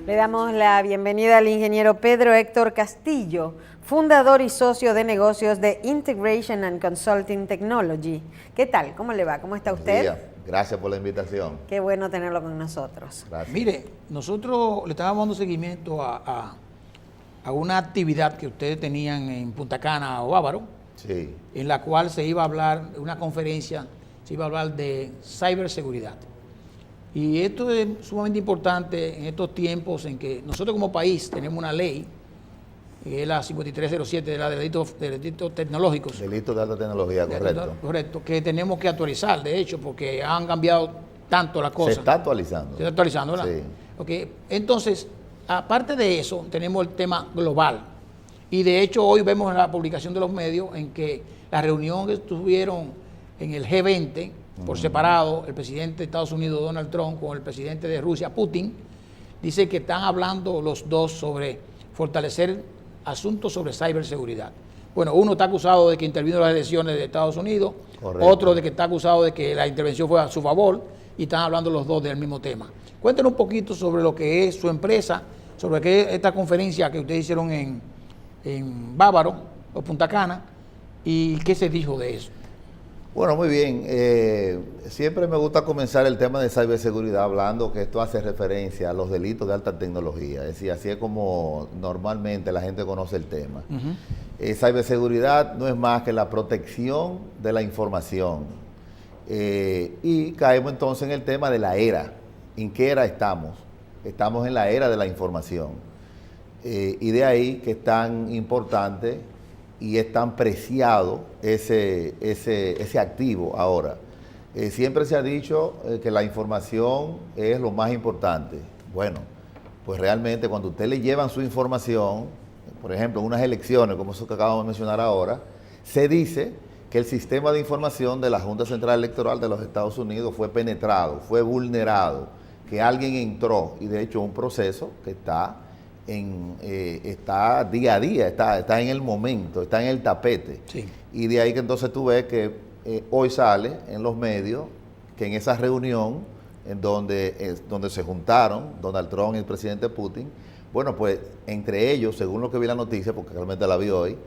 Le damos la bienvenida al ingeniero Pedro Héctor Castillo, fundador y socio de negocios de Integration and Consulting Technology. ¿Qué tal? ¿Cómo le va? ¿Cómo está usted? Buenos días. Gracias por la invitación. Qué bueno tenerlo con nosotros. Gracias. Mire, nosotros le estábamos dando seguimiento a una actividad que ustedes tenían en Punta Cana o Bávaro, Sí. en la cual se iba a hablar, una conferencia, se iba a hablar de ciberseguridad. Y esto es sumamente importante en estos tiempos en que nosotros como país tenemos una ley, que es la 5307 de la de delitos tecnológicos. Delitos de alta tecnología, correcto. Correcto, que tenemos que actualizar, de hecho, porque han cambiado tanto las cosas. Se está actualizando. Se está actualizando, ¿verdad? Sí. Okay. Entonces, aparte de eso, tenemos el tema global. Y de hecho, hoy vemos en la publicación de los medios en que la reunión que estuvieron en el G20, por separado, el presidente de Estados Unidos, Donald Trump, con el presidente de Rusia, Putin, dice que están hablando los dos sobre fortalecer asuntos sobre ciberseguridad. Bueno, uno está acusado de que intervino en las elecciones de Estados Unidos, Correcto. Otro de que está acusado de que la intervención fue a su favor, y están hablando los dos del mismo tema. Cuéntenos un poquito sobre lo que es su empresa, sobre qué esta conferencia que ustedes hicieron en Bávaro o Punta Cana, y qué se dijo de eso. Bueno, muy bien. Siempre me gusta comenzar el tema de ciberseguridad hablando que esto hace referencia a los delitos de alta tecnología. Es decir, así es como normalmente la gente conoce el tema. Ciberseguridad no es más que la protección de la información. Y caemos entonces en el tema de la era. ¿En qué era estamos? Estamos en la era de la información. Y de ahí que es tan importante y es tan preciado ese activo ahora. Siempre se ha dicho que la información es lo más importante. Bueno, pues realmente cuando usted le llevan su información, por ejemplo, en unas elecciones, como eso que acabamos de mencionar ahora, se dice que el sistema de información de la Junta Central Electoral de los Estados Unidos fue penetrado, fue vulnerado, que alguien entró, y de hecho un proceso que está día a día, está en el momento, está en el tapete. Sí. Y de ahí que entonces tú ves que hoy sale en los medios que en esa reunión en donde se juntaron Donald Trump y el presidente Putin, bueno, pues entre ellos, según lo que vi la noticia, porque realmente la vi hoy,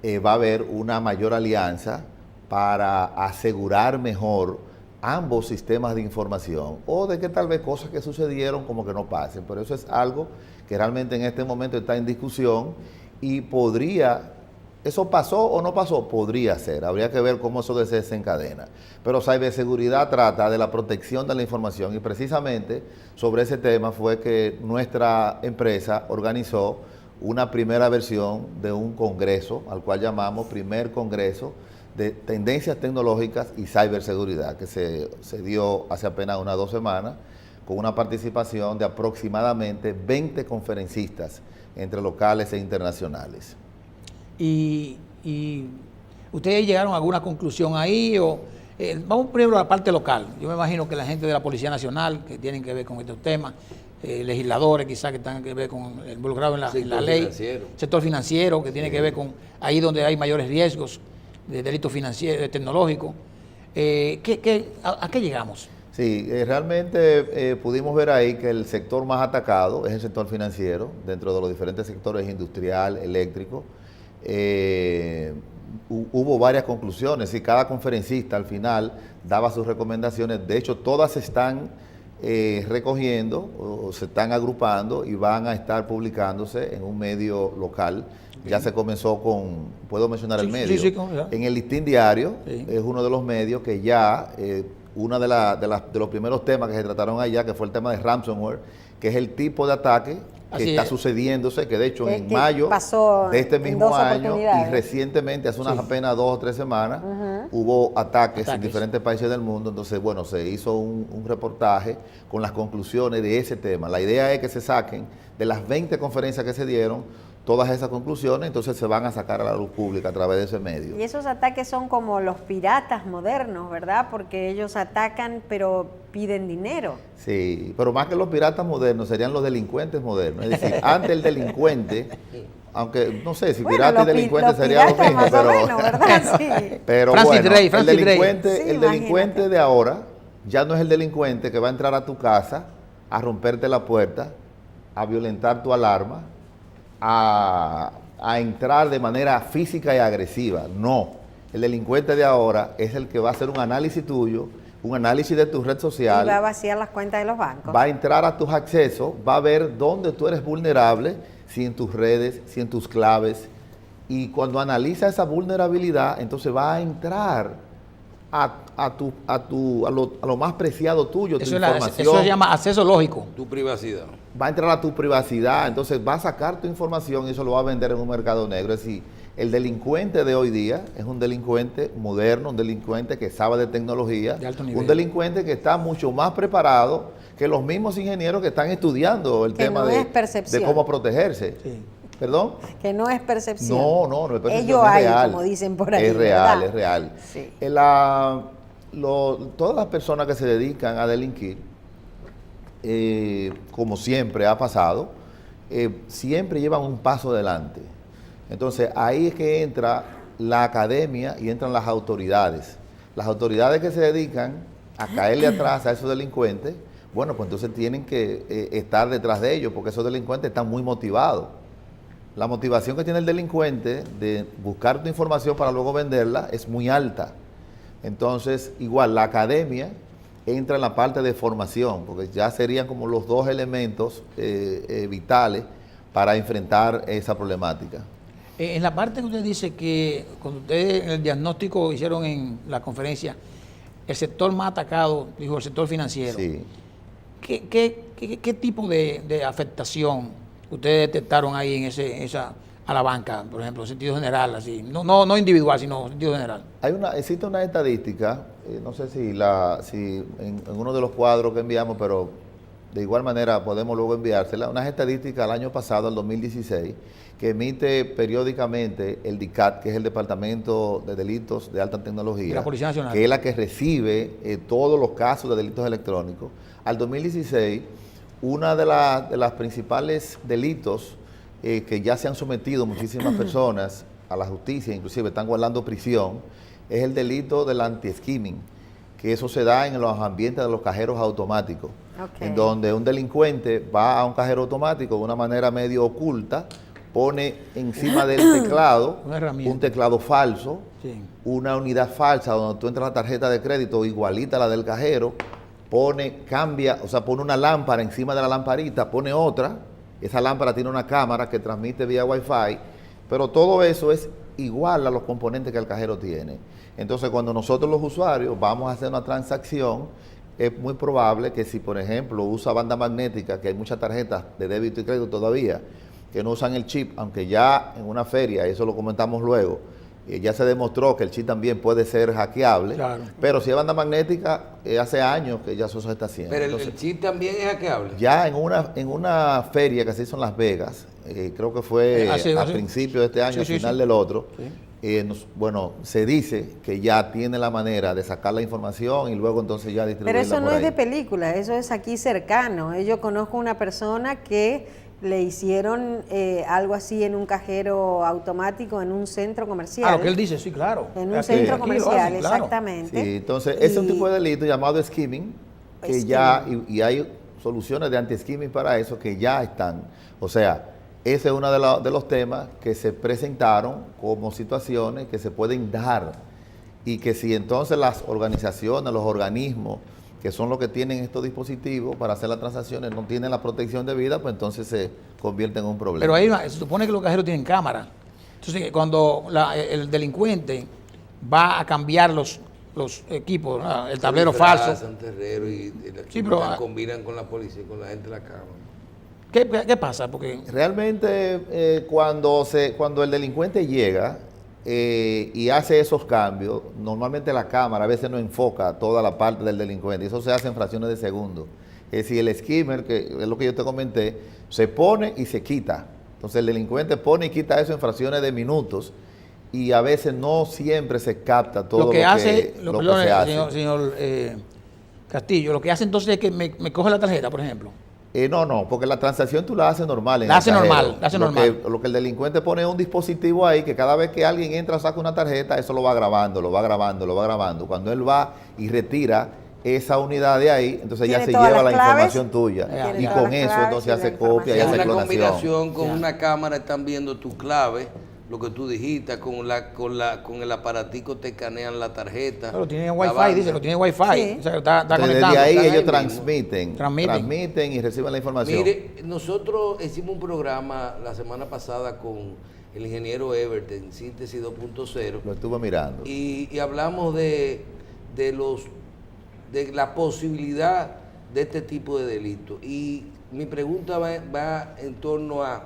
va a haber una mayor alianza para asegurar mejor ambos sistemas de información, o de que tal vez cosas que sucedieron como que no pasen, pero eso es algo que realmente en este momento está en discusión y ¿eso pasó o no pasó? Podría ser, habría que ver cómo eso se desencadena. Pero ciberseguridad trata de la protección de la información y precisamente sobre ese tema fue que nuestra empresa organizó una primera versión de un congreso, al cual llamamos Primer Congreso de Tendencias Tecnológicas y Ciberseguridad, que se dio hace apenas unas 2 semanas, con una participación de aproximadamente 20 conferencistas entre locales e internacionales. Y ustedes llegaron a alguna conclusión ahí, vamos primero a la parte local. Yo me imagino que la gente de la Policía Nacional, que tienen que ver con estos temas, legisladores quizás que tengan que ver con involucrados en la ley, sector financiero, que tiene que ver con ahí donde hay mayores riesgos de delitos financieros, tecnológicos. ¿A qué llegamos? Sí, realmente pudimos ver ahí que el sector más atacado es el sector financiero, dentro de los diferentes sectores industrial, eléctrico. Hubo varias conclusiones y cada conferencista al final daba sus recomendaciones. De hecho, todas se están recogiendo o se están agrupando y van a estar publicándose en un medio local. Ya se comenzó con, ¿puedo mencionar el medio? Sí, en el Listín Diario, sí. Es uno de los medios que ya, uno de los primeros temas que se trataron allá, que fue el tema de ransomware, que es el tipo de ataque que está sucediéndose, que de hecho en mayo de este mismo año y recientemente, hace unas apenas 2 o 3 semanas, hubo ataques en diferentes países del mundo. Entonces, bueno, se hizo un reportaje con las conclusiones de ese tema. La idea es que se saquen de las 20 conferencias que se dieron todas esas conclusiones, entonces se van a sacar a la luz pública a través de ese medio. Y esos ataques son como los piratas modernos, ¿verdad? Porque ellos atacan, pero piden dinero. Sí, pero más que los piratas modernos, serían los delincuentes modernos. Es decir, antes el delincuente, aunque no sé si pirata y delincuente sería lo mismo, más pero, o menos, ¿verdad? Sí. Pero Francis bueno, Drake, el delincuente de ahora ya no es el delincuente que va a entrar a tu casa a romperte la puerta a violentar tu alarma, a entrar de manera física y agresiva. No, el delincuente de ahora es el que va a hacer un análisis tuyo, un análisis de tu red social. Y va a vaciar las cuentas de los bancos. Va a entrar a tus accesos, va a ver dónde tú eres vulnerable, si en tus redes, si en tus claves. Y cuando analiza esa vulnerabilidad, entonces va a entrar a lo más preciado tuyo, tu información. Eso se llama acceso lógico. Tu privacidad. Va a entrar a tu privacidad, entonces va a sacar tu información y eso lo va a vender en un mercado negro. Es decir, el delincuente de hoy día es un delincuente moderno, un delincuente que sabe de tecnología, de alto nivel. Un delincuente que está mucho más preparado que los mismos ingenieros que están estudiando el tema de cómo protegerse. Sí. ¿Perdón? Que no es percepción. No es percepción. Ello es hay, real. como dicen por ahí. Es real, ¿verdad? es real. Sí. Todas las personas que se dedican a delinquir, como siempre ha pasado, siempre llevan un paso adelante. Entonces ahí es que entra la academia y entran las autoridades. Las autoridades que se dedican a caerle atrás a esos delincuentes, bueno, pues entonces tienen que estar detrás de ellos, porque esos delincuentes están muy motivados. La motivación que tiene el delincuente de buscar tu información para luego venderla es muy alta. Entonces, igual, la academia entra en la parte de formación, porque ya serían como los dos elementos vitales para enfrentar esa problemática. En la parte que usted dice que cuando ustedes en el diagnóstico hicieron en la conferencia, el sector más atacado, dijo el sector financiero. Sí. ¿Qué tipo de afectación ustedes detectaron ahí en a la banca, por ejemplo, en sentido general, así, no individual, sino en sentido general? Existe una estadística, no sé si en uno de los cuadros que enviamos, pero de igual manera podemos luego enviársela, unas estadísticas al año pasado, al 2016, que emite periódicamente el DICAT, que es el Departamento de Delitos de Alta Tecnología, de la Policía Nacional, que es la que recibe todos los casos de delitos electrónicos. Al 2016, una de las principales delitos que ya se han sometido muchísimas personas a la justicia, inclusive están guardando prisión, es el delito del anti-skimming, que eso se da en los ambientes de los cajeros automáticos, en donde un delincuente va a un cajero automático de una manera medio oculta, pone encima del teclado un teclado falso, sí, una unidad falsa donde tú entras la tarjeta de crédito igualita a la del cajero, pone una lámpara encima de la lamparita, pone otra, esa lámpara tiene una cámara que transmite vía Wi-Fi, pero todo eso es igual a los componentes que el cajero tiene. Entonces, cuando nosotros los usuarios vamos a hacer una transacción, es muy probable que si, por ejemplo, usa banda magnética, que hay muchas tarjetas de débito y crédito todavía, que no usan el chip, aunque ya en una feria, eso lo comentamos luego, ya se demostró que el chip también puede ser hackeable, claro, pero si es banda magnética, hace años que ya eso se está haciendo. Pero entonces, el chip también es hackeable. ya en una feria que se hizo en Las Vegas, creo que fue a principios de este año, al final del otro, se dice que ya tiene la manera de sacar la información y luego entonces ya distribuirla. Pero eso no por es ahí. de película, eso es aquí cercano. Yo conozco una persona que le hicieron algo así en un cajero automático en un centro comercial. Lo que él dice, sí, claro. En un centro comercial, claro, exactamente. Sí, entonces ese es un tipo de delito llamado skimming, que ya, y hay soluciones de anti-skimming para eso que ya están. O sea, ese es uno de los temas que se presentaron como situaciones que se pueden dar y que si entonces las organizaciones, los organismos, que son los que tienen estos dispositivos para hacer las transacciones, no tienen la protección debida, pues entonces se convierte en un problema. Pero ahí se supone que los cajeros tienen cámara. Entonces, cuando el delincuente va a cambiar los equipos, el tablero falso. Terrero y sí, pero combinan con la policía, con la gente de la cámara. ¿Qué pasa? Porque realmente cuando el delincuente llega y hace esos cambios, normalmente la cámara a veces no enfoca toda la parte del delincuente, y eso se hace en fracciones de segundos. Es decir, el skimmer, que es lo que yo te comenté, se pone y se quita. Entonces el delincuente pone y quita eso en fracciones de minutos y a veces no siempre se capta todo lo que se hace. Señor Castillo, lo que hace entonces es que me coge la tarjeta, por ejemplo. No, porque la transacción tú la haces normal. La hace normal. Lo que el delincuente pone es un dispositivo ahí que cada vez que alguien entra o saca una tarjeta, eso lo va grabando. Cuando él va y retira esa unidad de ahí, entonces ya Tiene se todas lleva las la claves, información tuya. tiene Y todas con las eso claves entonces y la hace copia y Es hace una clonación. combinación con Ya. una cámara, están viendo tu clave, lo que tú dijiste, con el aparatico te escanean la tarjeta. Lo tiene la Wi-Fi, banda. dice, lo tiene Wi-Fi. Sí. O sea, está Entonces, conectado. desde ahí Están ahí ellos mismo. transmiten y reciben la información. Mire, nosotros hicimos un programa la semana pasada con el ingeniero Ebert en Síntesis 2.0 Lo estuve mirando. y hablamos de la posibilidad de este tipo de delitos. Y mi pregunta va en torno a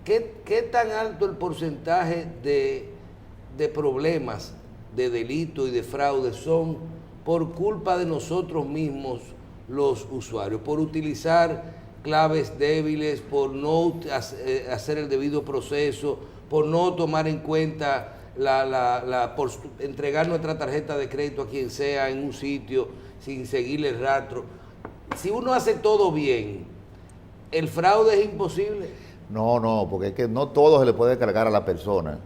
¿qué tan alto el porcentaje de problemas, de delitos y de fraude son por culpa de nosotros mismos los usuarios, por utilizar claves débiles, por no hacer el debido proceso, por no tomar en cuenta por entregar nuestra tarjeta de crédito a quien sea en un sitio sin seguirle el rastro? Si uno hace todo bien, ¿el fraude es imposible? No, porque es que no todo se le puede cargar a la persona.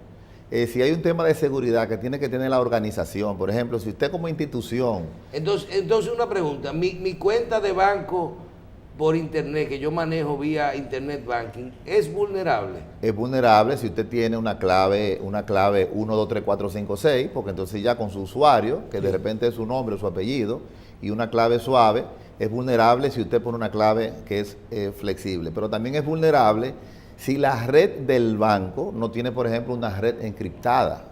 Si hay un tema de seguridad que tiene que tener la organización, por ejemplo, si usted como institución... Entonces una pregunta, mi cuenta de banco por internet, que yo manejo vía internet banking, ¿es vulnerable? Es vulnerable si usted tiene una clave 1, 2, 3, 4, 5, 6, porque entonces ya con su usuario, que de repente es su nombre o su apellido, y una clave suave, es vulnerable si usted pone una clave que es flexible. Pero también es vulnerable si la red del banco no tiene, por ejemplo, una red encriptada,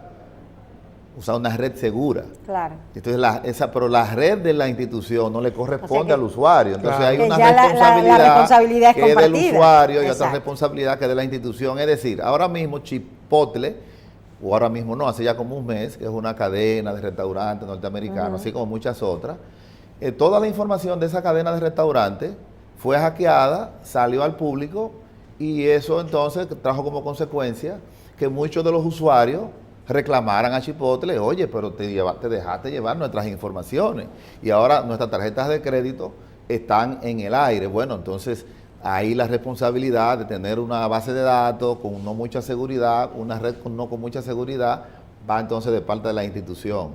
o sea, una red segura. Claro. Entonces, pero la red de la institución no le corresponde que- al usuario. Entonces Claro. hay Que una ya la responsabilidad es que es del compartida. usuario y otra Exacto. responsabilidad que es de la institución. Es decir, ahora mismo Chipotle, o ahora mismo no, hace ya como un mes, que es una cadena de restaurantes norteamericanos, así como muchas otras, toda la información de esa cadena de restaurantes fue hackeada, salió al público y eso entonces trajo como consecuencia que muchos de los usuarios reclamaran a Chipotle, oye, pero te dejaste llevar nuestras informaciones y ahora nuestras tarjetas de crédito están en el aire. Bueno, entonces ahí la responsabilidad de tener una base de datos con no mucha seguridad, una red no con mucha seguridad, va entonces de parte de la institución.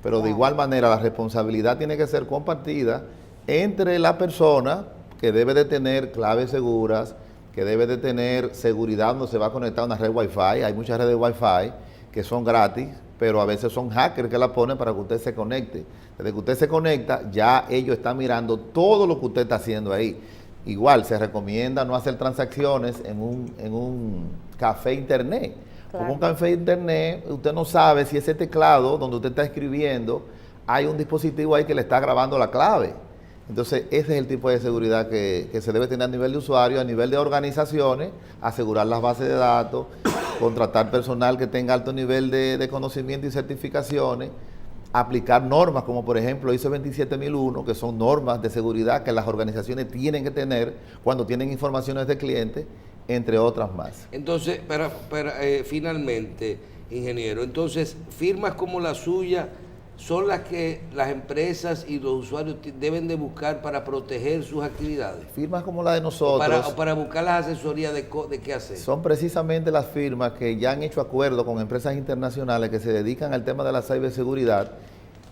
Pero de igual manera la responsabilidad tiene que ser compartida entre la persona que debe de tener claves seguras, que debe de tener seguridad donde se va a conectar a una red Wi-Fi. Hay muchas redes Wi-Fi que son gratis, pero a veces son hackers que la ponen para que usted se conecte. Desde que usted se conecta, ya ellos están mirando todo lo que usted está haciendo ahí. Igual, se recomienda no hacer transacciones en un café internet. Claro. Porque un café internet, usted no sabe si ese teclado donde usted está escribiendo, hay un dispositivo ahí que le está grabando la clave. Entonces, ese es el tipo de seguridad que se debe tener a nivel de usuario, a nivel de organizaciones, asegurar las bases de datos, contratar personal que tenga alto nivel de conocimiento y certificaciones, aplicar normas como por ejemplo ISO 27001, que son normas de seguridad que las organizaciones tienen que tener cuando tienen informaciones de clientes, entre otras más. Entonces, finalmente, ingeniero, entonces, firmas como la suya son las que las empresas y los usuarios deben de buscar para proteger sus actividades. Firmas como la de nosotros Para buscar las asesorías de qué hacer. son precisamente las firmas que ya han hecho acuerdo con empresas internacionales que se dedican al tema de la ciberseguridad.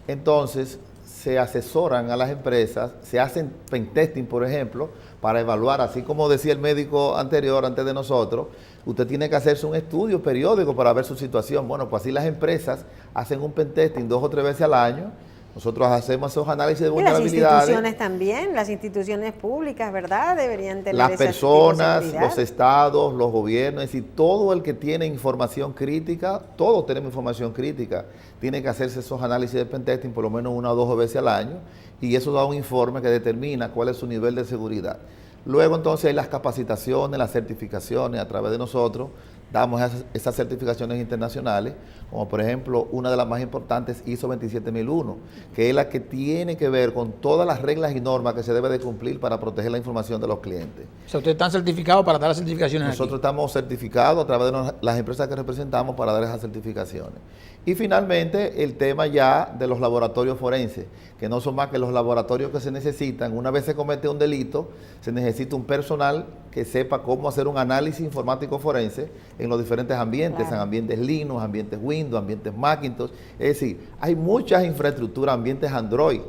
Entonces, se asesoran a las empresas, se hacen pentesting, por ejemplo, para evaluar, así como decía el médico anterior, antes de nosotros, usted tiene que hacerse un estudio periódico para ver su situación. Bueno, pues así las empresas hacen un pentesting 2 o 3 veces al año. Nosotros hacemos esos análisis de Y las vulnerabilidades. instituciones también, las instituciones públicas, ¿verdad? Deberían tener Las ese tipo de personas, seguridad. los estados, los gobiernos, es decir, todo el que tiene información crítica, todos tenemos información crítica, tiene que hacerse esos análisis de pentesting por lo menos 1 o 2 veces al año y eso da un informe que determina cuál es su nivel de seguridad. Luego entonces hay las capacitaciones, las certificaciones a través de nosotros, damos esas certificaciones internacionales, como por ejemplo una de las más importantes, ISO 27001, que es la que tiene que ver con todas las reglas y normas que se debe de cumplir para proteger la información de los clientes. O sea, ustedes están certificados para dar las certificaciones Nosotros aquí. estamos certificados a través de las empresas que representamos para dar esas certificaciones. Y finalmente el tema ya de los laboratorios forenses, que no son más que los laboratorios que se necesitan. Una vez se comete un delito, se necesita un personal que sepa cómo hacer un análisis informático forense en los diferentes ambientes, Claro. en ambientes Linux, ambientes Windows, ambientes Macintosh. Es decir, hay muchas infraestructuras, ambientes Android.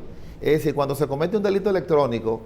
Es decir, cuando se comete un delito electrónico,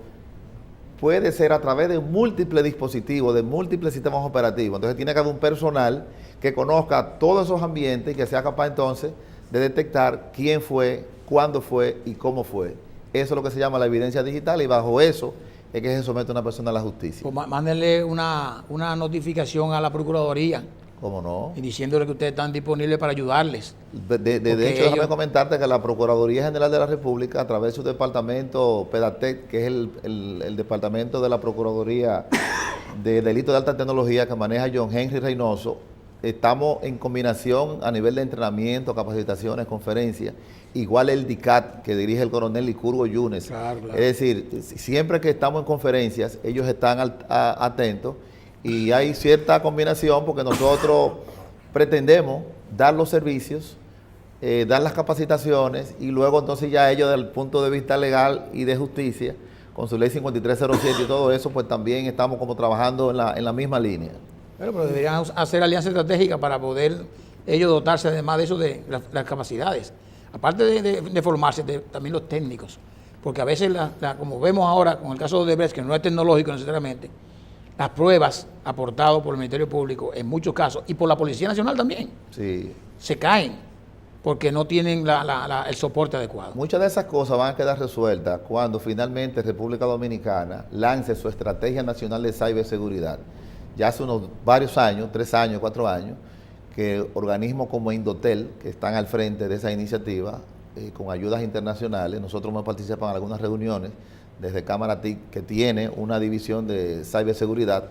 puede ser a través de múltiples dispositivos, de múltiples sistemas operativos. Entonces tiene que haber un personal que conozca todos esos ambientes y que sea capaz entonces de detectar quién fue, cuándo fue y cómo fue. Eso es lo que se llama la evidencia digital y bajo eso es que se somete una persona a la justicia. Pues mándenle una notificación a la Procuraduría ¿Cómo no? y diciéndole que ustedes están disponibles para ayudarles. De hecho, déjame ellos- comentarte que la Procuraduría General de la República, a través de su departamento PEDATEC, que es el departamento de la Procuraduría de Delitos de Alta Tecnología que maneja John Henry Reynoso, estamos en combinación a nivel de entrenamiento, capacitaciones, conferencias, igual el DICAT que dirige el coronel Licurgo Yunes. Claro, claro. Es decir, siempre que estamos en conferencias, ellos están atentos y hay cierta combinación porque nosotros pretendemos dar los servicios, dar las capacitaciones y luego entonces ya ellos desde el punto de vista legal y de justicia, con su ley 5307 y todo eso, pues también estamos como trabajando en la misma línea. Pero deberían hacer alianza estratégica para poder ellos dotarse además de eso de las capacidades. Aparte de formarse, también los técnicos. Porque a veces, como vemos ahora con el caso de Odebrecht, que no es tecnológico necesariamente, las pruebas aportadas por el Ministerio Público en muchos casos, y por la Policía Nacional también, Sí. se caen porque no tienen el soporte adecuado. Muchas de esas cosas van a quedar resueltas cuando finalmente República Dominicana lance su Estrategia Nacional de Ciberseguridad. Ya hace unos varios años, 3 años, 4 años, que organismos como Indotel, que están al frente de esa iniciativa, con ayudas internacionales, nosotros hemos participado en algunas reuniones desde Cámara TIC, que tiene una división de ciberseguridad.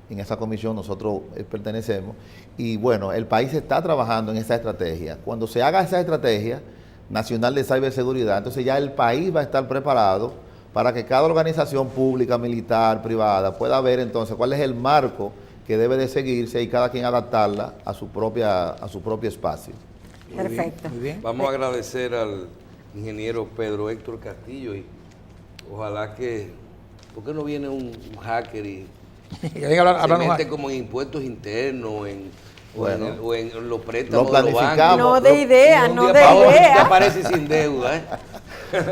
En esa comisión nosotros pertenecemos. Y bueno, el país está trabajando en esa estrategia. Cuando se haga esa estrategia nacional de ciberseguridad, entonces ya el país va a estar preparado para que cada organización pública, militar, privada, pueda ver entonces cuál es el marco que debe de seguirse y cada quien adaptarla a su propio espacio. Perfecto. Muy bien. Vamos a agradecer al ingeniero Pedro Héctor Castillo y ojalá que, ¿por qué no viene un hacker y Que venga a se hablarnos mete más. como en impuestos internos Bueno, o en los préstamos lo de los planificamos. bancos? No de idea, Y un no día de para otro te idea. aparece sin deuda, ¿eh?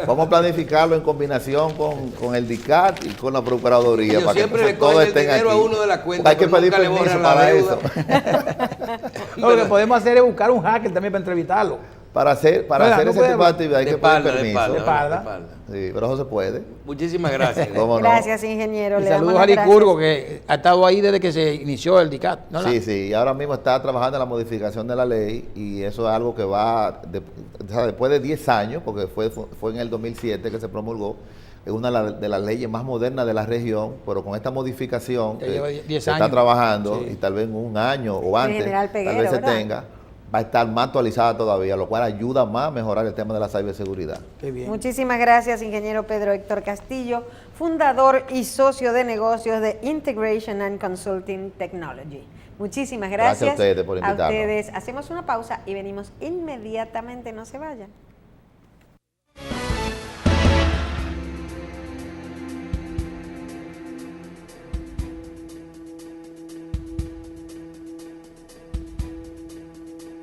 Vamos a planificarlo en combinación con el DICAT y con la Procuraduría. Ellos para que siempre entonces le cogen todos el estén dinero a aquí. uno de la cuenta, Hay que pero pedir nunca le permiso borran la para deuda. eso. No, lo que podemos hacer es buscar un hacker también para entrevistarlo. Para hacer No ese tipo de actividad hay De que pedir espalda, de permiso. espalda, De espalda. de espalda. Sí, pero eso se puede. Muchísimas gracias. ¿Cómo no? Gracias, ingeniero. Y Le damos saludos a las Licurgo, gracias. que ha estado ahí desde que se inició el DICAT. ¿No? Sí, sí, y ahora mismo está trabajando en la modificación de la ley y eso es algo que va, o sea, después de 10 años, porque fue en el 2007 que se promulgó, es una de las leyes más modernas de la región, pero con esta modificación Ya que lleva 10 se está años. trabajando Sí. y tal vez en un año o antes, General tal Peguero, vez se ¿verdad? tenga, va a estar más actualizada todavía, lo cual ayuda más a mejorar el tema de la ciberseguridad. Qué bien. Muchísimas gracias, ingeniero Pedro Héctor Castillo, fundador y socio de negocios de Integration and Consulting Technology. Muchísimas gracias. Gracias a ustedes por A invitarnos. ustedes. Hacemos una pausa y venimos inmediatamente, no se vayan.